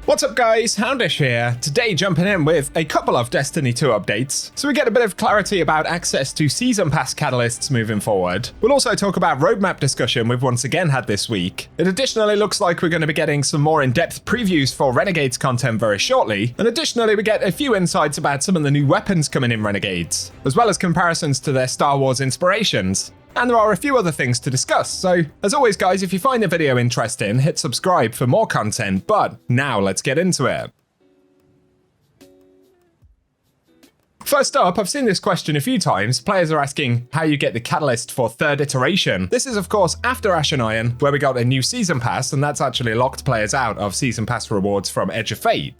What's up guys, Houndish here. Today jumping in with a couple of Destiny 2 updates, so we get a bit of clarity about access to Season Pass catalysts moving forward. We'll also talk about roadmap discussion we've once again had this week. It additionally looks like we're going to be getting some more in-depth previews for Renegades content very shortly, and additionally we get a few insights about some of the new weapons coming in Renegades, as well as comparisons to their Star Wars inspirations. And there are a few other things to discuss, so as always guys, if you find the video interesting, hit subscribe for more content, but now let's get into it. First up, I've seen this question a few times. Players are asking how you get the catalyst for third iteration. This is of course after Ash and Iron, where we got a new Season Pass, and that's actually locked players out of Season Pass rewards from Edge of Fate.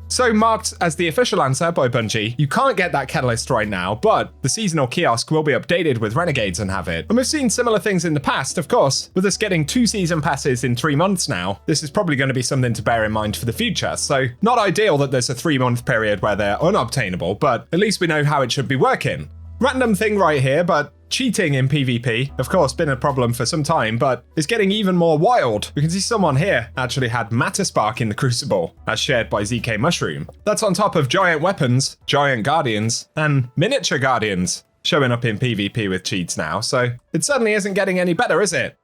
So marked as the official answer by Bungie, you can't get that catalyst right now, but the seasonal kiosk will be updated with Renegades and have it. And we've seen similar things in the past, of course, with us getting 2 season passes in 3 months now. This is probably going to be something to bear in mind for the future. So not ideal that there's a 3-month period where they're unobtainable, but at least we know how it should be working. Random thing right here, but cheating in PvP, of course, been a problem for some time, but it's getting even more wild. We can see someone here actually had Matter Spark in the Crucible, as shared by ZK Mushroom. That's on top of giant weapons, giant guardians, and miniature guardians showing up in PvP with cheats now, so it certainly isn't getting any better, is it?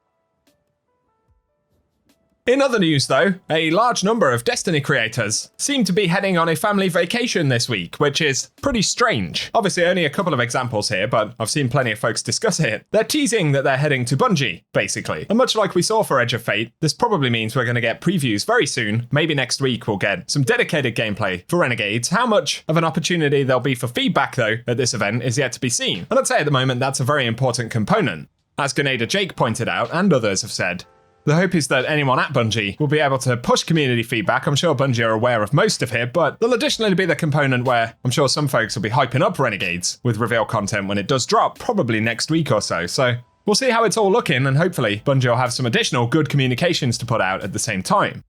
In other news though, a large number of Destiny creators seem to be heading on a family vacation this week, which is pretty strange. Obviously only a couple of examples here, but I've seen plenty of folks discuss it. They're teasing that they're heading to Bungie, basically. And much like we saw for Edge of Fate, this probably means we're going to get previews very soon. Maybe next week we'll get some dedicated gameplay for Renegades. How much of an opportunity there'll be for feedback though at this event is yet to be seen. And I'd say at the moment that's a very important component. As Grenada Jake pointed out, and others have said, the hope is that anyone at Bungie will be able to push community feedback. I'm sure Bungie are aware of most of it, but there'll additionally be the component where I'm sure some folks will be hyping up Renegades with reveal content when it does drop, probably next week or so. So we'll see how it's all looking, and hopefully Bungie will have some additional good communications to put out at the same time.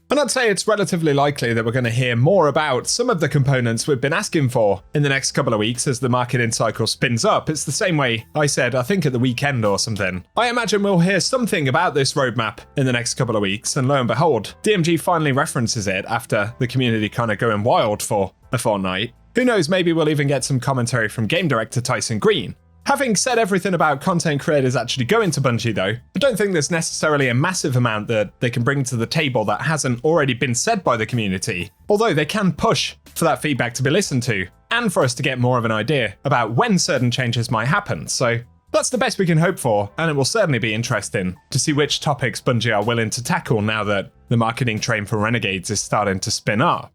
And I'd say it's relatively likely that we're going to hear more about some of the components we've been asking for in the next couple of weeks as the marketing cycle spins up. It's the same way I said, I think at the weekend or something. I imagine we'll hear something about this roadmap in the next couple of weeks, and lo and behold, DMG finally references it after the community kind of going wild for a fortnight. Who knows, maybe we'll even get some commentary from game director Tyson Green. Having said everything about content creators actually going to Bungie though, I don't think there's necessarily a massive amount that they can bring to the table that hasn't already been said by the community, although they can push for that feedback to be listened to, and for us to get more of an idea about when certain changes might happen, so that's the best we can hope for, and it will certainly be interesting to see which topics Bungie are willing to tackle now that the marketing train for Renegades is starting to spin up.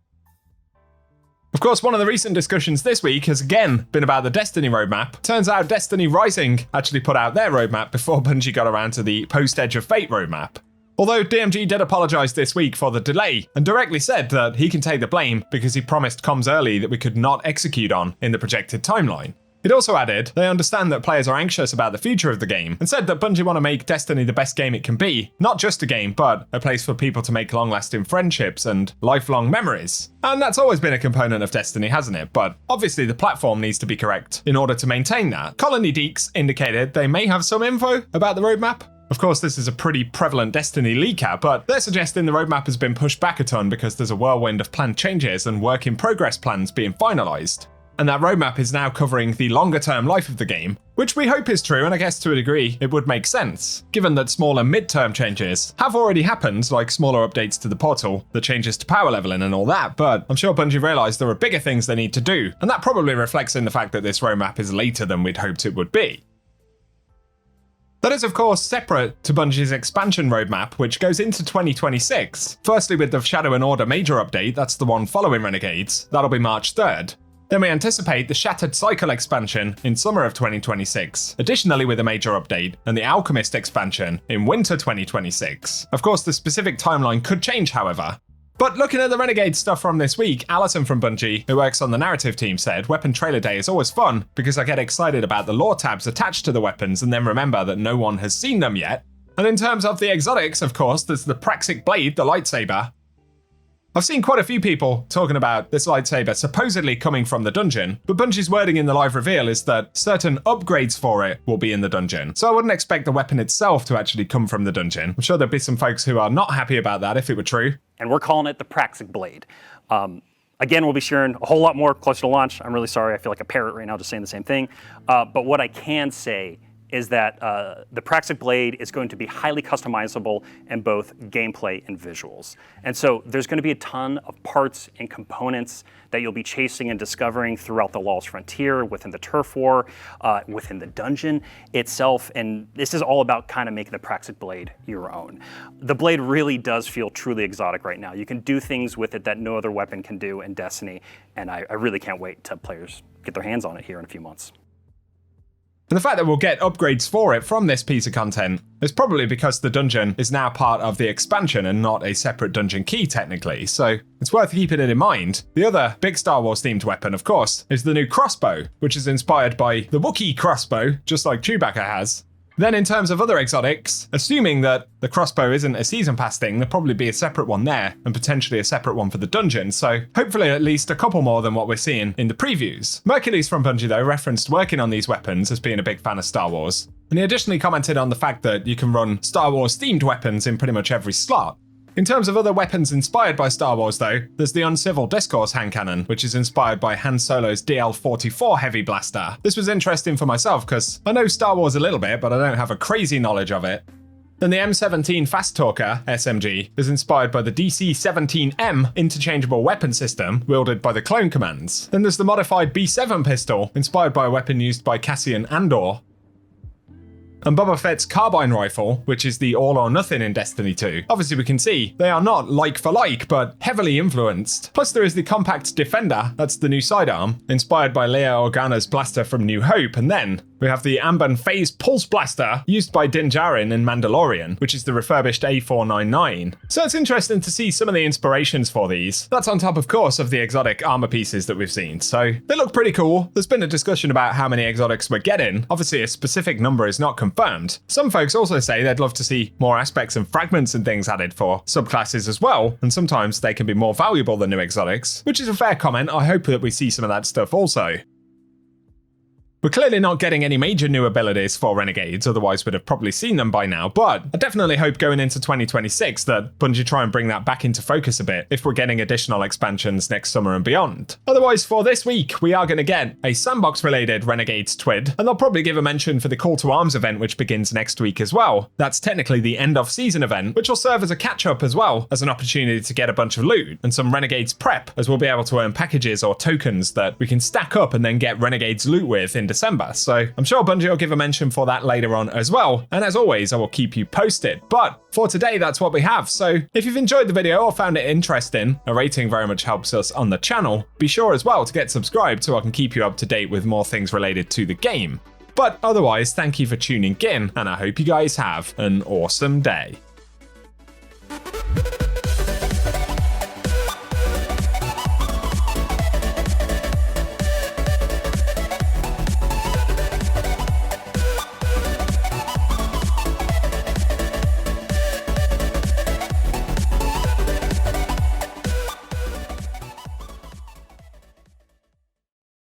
Of course, one of the recent discussions this week has again been about the Destiny roadmap. Turns out Destiny Rising actually put out their roadmap before Bungie got around to the post-Edge of Fate roadmap. Although DMG did apologise this week for the delay and directly said that he can take the blame because he promised comms early that we could not execute on in the projected timeline. It also added they understand that players are anxious about the future of the game, and said that Bungie want to make Destiny the best game it can be, not just a game, but a place for people to make long-lasting friendships and lifelong memories. And that's always been a component of Destiny, hasn't it? But obviously the platform needs to be correct in order to maintain that. Colony Deeks indicated they may have some info about the roadmap. Of course, this is a pretty prevalent Destiny leak out, but they're suggesting the roadmap has been pushed back a ton because there's a whirlwind of planned changes and work-in-progress plans being finalised. And that roadmap is now covering the longer-term life of the game, which we hope is true, and I guess to a degree it would make sense, given that smaller mid-term changes have already happened, like smaller updates to the portal, the changes to power leveling and all that, but I'm sure Bungie realised there are bigger things they need to do, and that probably reflects in the fact that this roadmap is later than we'd hoped it would be. That is of course separate to Bungie's expansion roadmap, which goes into 2026. Firstly with the Shadow and Order major update, that's the one following Renegades, that'll be March 3rd. Then we anticipate the Shattered Cycle expansion in summer of 2026, additionally with a major update, and the Alchemist expansion in winter 2026. Of course, the specific timeline could change, however. But looking at the Renegade stuff from this week, Alison from Bungie, who works on the narrative team, said, Weapon Trailer Day is always fun because I get excited about the lore tabs attached to the weapons and then remember that no one has seen them yet. And in terms of the exotics, of course, there's the Praxic Blade, the lightsaber. I've seen quite a few people talking about this lightsaber supposedly coming from the dungeon, but Bungie's wording in the live reveal is that certain upgrades for it will be in the dungeon. So I wouldn't expect the weapon itself to actually come from the dungeon. I'm sure there'd be some folks who are not happy about that if it were true. and we're calling it the Praxic Blade. Again, we'll be sharing a whole lot more closer to launch. I'm really sorry, I feel like a parrot right now just saying the same thing. But what I can say is that the Praxic Blade is going to be highly customizable in both gameplay and visuals. And so there's going to be a ton of parts and components that you'll be chasing and discovering throughout the Lawless Frontier, within the Turf War, within the dungeon itself. And this is all about kind of making the Praxic Blade your own. The blade really does feel truly exotic right now. You can do things with it that no other weapon can do in Destiny. And I really can't wait till players get their hands on it here in a few months. And the fact that we'll get upgrades for it from this piece of content is probably because the dungeon is now part of the expansion and not a separate dungeon key technically, so it's worth keeping it in mind. The other big Star Wars themed weapon, of course, is the new crossbow, which is inspired by the Wookiee crossbow, just like Chewbacca has. Then in terms of other exotics, assuming that the crossbow isn't a season pass thing, there'll probably be a separate one there, and potentially a separate one for the dungeon, so hopefully at least a couple more than what we're seeing in the previews. Mercules from Bungie though referenced working on these weapons as being a big fan of Star Wars, and he additionally commented on the fact that you can run Star Wars themed weapons in pretty much every slot. In terms of other weapons inspired by Star Wars though, there's the Uncivil Discourse hand cannon, which is inspired by Han Solo's DL-44 heavy blaster. This was interesting for myself because I know Star Wars a little bit, but I don't have a crazy knowledge of it. Then the M17 Fast Talker SMG is inspired by the DC-17M interchangeable weapon system wielded by the Clone Commands. Then there's the modified B7 pistol, inspired by a weapon used by Cassian Andor. And Boba Fett's carbine rifle, which is the all or nothing in Destiny 2. Obviously we can see they are not like for like, but heavily influenced. Plus there is the Compact Defender, that's the new sidearm, inspired by Leia Organa's blaster from New Hope, and then we have the Amban Phase Pulse Blaster used by Din Djarin in Mandalorian, which is the refurbished A499. So it's interesting to see some of the inspirations for these. That's on top, of course, of the exotic armor pieces that we've seen, so they look pretty cool. There's been a discussion about how many exotics we're getting. Obviously a specific number is not confirmed. Some folks also say they'd love to see more aspects and fragments and things added for subclasses as well, and sometimes they can be more valuable than new exotics, which is a fair comment. I hope that we see some of that stuff also. We're clearly not getting any major new abilities for Renegades, otherwise we'd have probably seen them by now, but I definitely hope going into 2026 that Bungie try and bring that back into focus a bit if we're getting additional expansions next summer and beyond. Otherwise, for this week, we are going to get a sandbox-related Renegades TWID, and they'll probably give a mention for the Call to Arms event, which begins next week as well. That's technically the end-of-season event, which will serve as a catch-up as well as an opportunity to get a bunch of loot and some Renegades prep, as we'll be able to earn packages or tokens that we can stack up and then get Renegades loot with in December, so I'm sure Bungie will give a mention for that later on as well, and as always I will keep you posted. But for today that's what we have, so if you've enjoyed the video or found it interesting, a rating very much helps us on the channel. Be sure as well to get subscribed so I can keep you up to date with more things related to the game. But otherwise, thank you for tuning in, and I hope you guys have an awesome day.